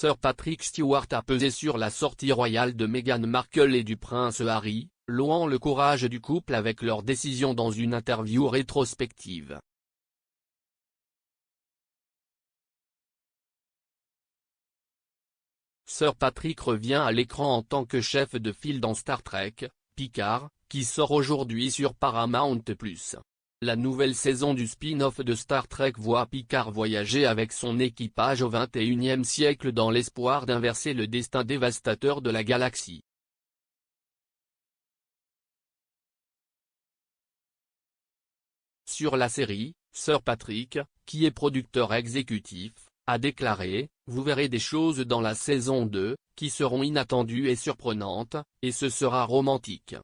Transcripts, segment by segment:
Sir Patrick Stewart a pesé sur la sortie royale de Meghan Markle et du prince Harry, louant le courage du couple avec leur décision dans une interview rétrospective. Sir Patrick revient à l'écran en tant que chef de file dans Star Trek, Picard, qui sort aujourd'hui sur Paramount+. La nouvelle saison du spin-off de Star Trek voit Picard voyager avec son équipage au XXIe siècle dans l'espoir d'inverser le destin dévastateur de la galaxie. Sur la série, Sir Patrick, qui est producteur exécutif, a déclaré « Vous verrez des choses dans la saison 2, qui seront inattendues et surprenantes, et ce sera romantique. »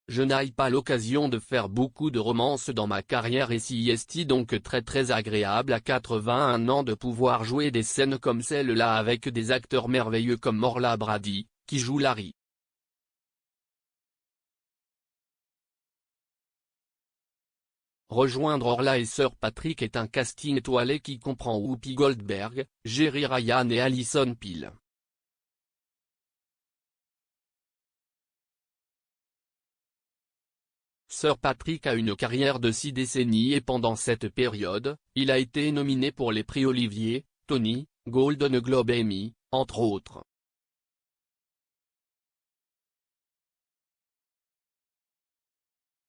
Je n'ai pas l'occasion de faire beaucoup de romances dans ma carrière et c'est donc très agréable à 81 ans de pouvoir jouer des scènes comme celle-là avec des acteurs merveilleux comme Orla Brady, qui joue Larry. Rejoindre Orla et Sir Patrick est un casting étoilé qui comprend Whoopi Goldberg, Jeri Ryan et Alison Peel. Sir Patrick a une carrière de 6 décennies et pendant cette période, il a été nominé pour les prix Olivier, Tony, Golden Globe et Emmy, entre autres.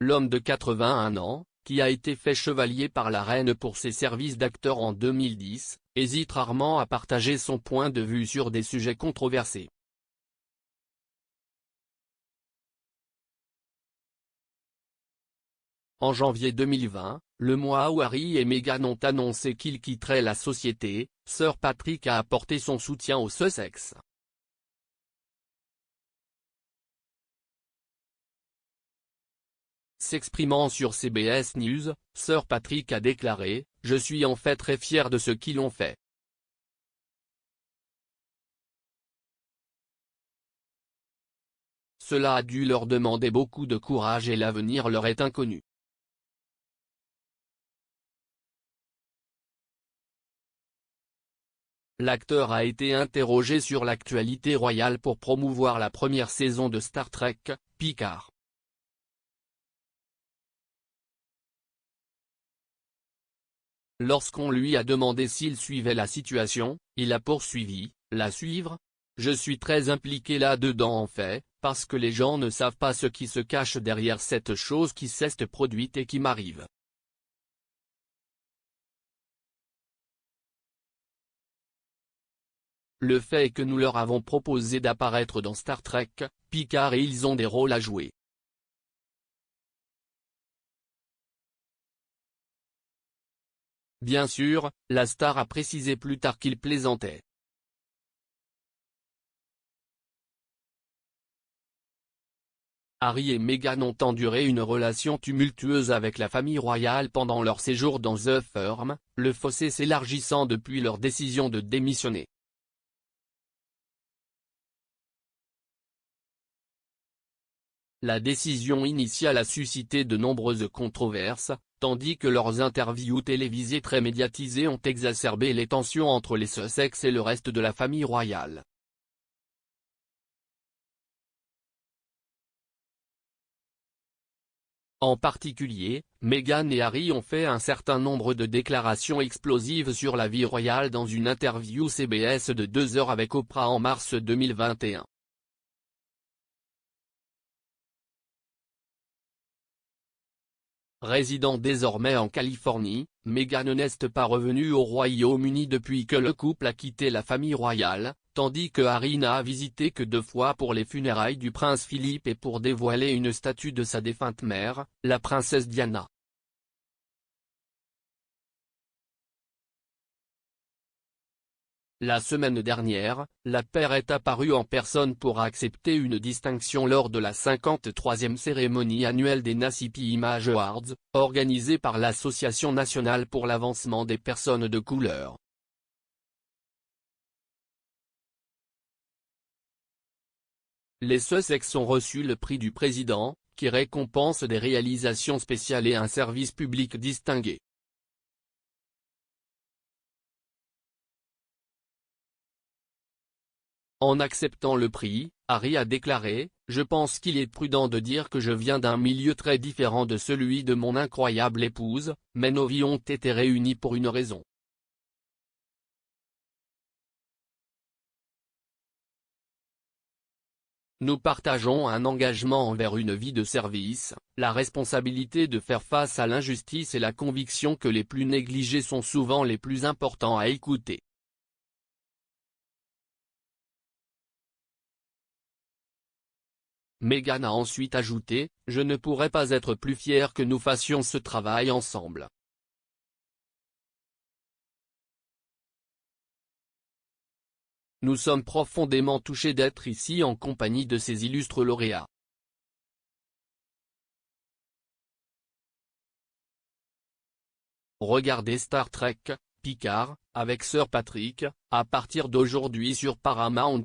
L'homme de 81 ans, qui a été fait chevalier par la reine pour ses services d'acteur en 2010, hésite rarement à partager son point de vue sur des sujets controversés. En janvier 2020, le mois où Harry et Meghan ont annoncé qu'ils quitteraient la société, Sir Patrick a apporté son soutien aux Sussex. S'exprimant sur CBS News, Sir Patrick a déclaré « Je suis en fait très fier de ce qu'ils ont fait. Cela a dû leur demander beaucoup de courage et l'avenir leur est inconnu. » L'acteur a été interrogé sur l'actualité royale pour promouvoir la première saison de Star Trek, Picard. Lorsqu'on lui a demandé s'il suivait la situation, il a poursuivi, « La suivre ? Je suis très impliqué là-dedans en fait, parce que les gens ne savent pas ce qui se cache derrière cette chose qui s'est produite et qui m'arrive. » Le fait est que nous leur avons proposé d'apparaître dans Star Trek, Picard et ils ont des rôles à jouer. Bien sûr, la star a précisé plus tard qu'il plaisantait. Harry et Meghan ont enduré une relation tumultueuse avec la famille royale pendant leur séjour dans The Firm, le fossé s'élargissant depuis leur décision de démissionner. La décision initiale a suscité de nombreuses controverses, tandis que leurs interviews télévisées très médiatisées ont exacerbé les tensions entre les Sussex et le reste de la famille royale. En particulier, Meghan et Harry ont fait un certain nombre de déclarations explosives sur la vie royale dans une interview CBS de 2 heures avec Oprah en mars 2021. Résidant désormais en Californie, Meghan n'est pas revenue au Royaume-Uni depuis que le couple a quitté la famille royale, tandis que Harry n'a visité que 2 fois pour les funérailles du prince Philippe et pour dévoiler une statue de sa défunte mère, la princesse Diana. La semaine dernière, la paire est apparue en personne pour accepter une distinction lors de la 53e cérémonie annuelle des Nassippi Image Awards, organisée par l'Association nationale pour l'avancement des personnes de couleur. Les Sussex ont reçu le prix du président, qui récompense des réalisations spéciales et un service public distingué. En acceptant le prix, Harry a déclaré « Je pense qu'il est prudent de dire que je viens d'un milieu très différent de celui de mon incroyable épouse, mais nos vies ont été réunies pour une raison. » Nous partageons un engagement envers une vie de service, la responsabilité de faire face à l'injustice et la conviction que les plus négligés sont souvent les plus importants à écouter. Meghan a ensuite ajouté « Je ne pourrais pas être plus fière que nous fassions ce travail ensemble. Nous sommes profondément touchés d'être ici en compagnie de ces illustres lauréats. » Regardez Star Trek, Picard, avec Sir Patrick, à partir d'aujourd'hui sur Paramount+.